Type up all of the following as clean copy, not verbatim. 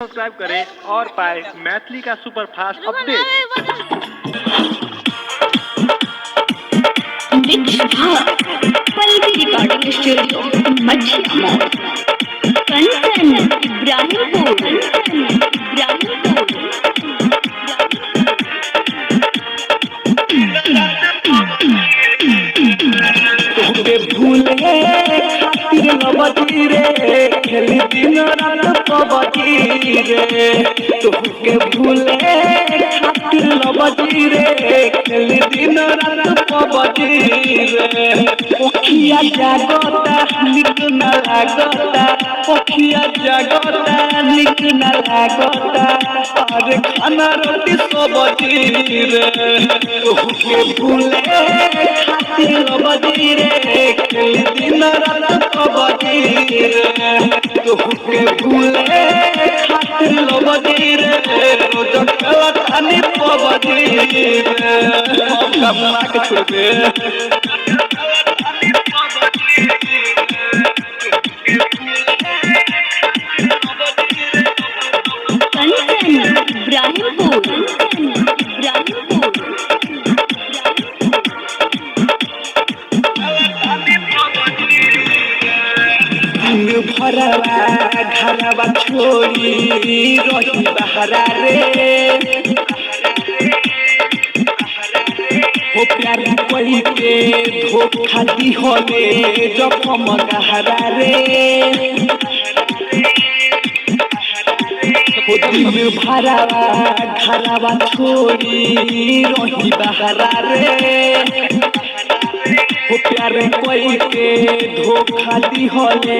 Subscribe करें और पाए मैथिली का सुपरफास्ट अपडेट। रिकॉर्डिंग स्टूडियो मछिया मॉल कंचन इब्राहिमपुर तोहके भूले खातिर लबजी रे खेली दिन रात पबजी रे तोहके भूले खातिर लबजी रे खेली दिन रात पबजी रे ओखिया जागता निक न लागता ओखिया जागता निक न लागता अरे खाना रोटी सब्जी रे तोहके भूले खातिर लबजी रे खेली दिन रात पबजी रे तोहके भूले खातिर लबजी रे रोज खेला खानी पबजी रे कमला के छोड़बे कंचन इब्राहिमपुर भरवा घरवा छोड़ी रही बहरा रे हो प्यार कोई के धोखा दी होले जखम गहरा रे हो दिन भरवा घरवा छोड़ी रही बहरा रे हो प्यार कोई के धोखा दी होले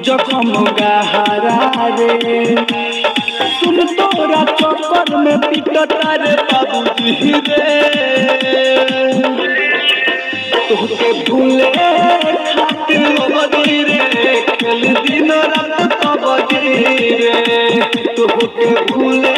जखम गहरा रे सुन तोरा चक्कर में पिटता रे बाबूजी रे तोहके भूले खातिर लबजी रे खेल दिन रात पबजी रे तोहके भूले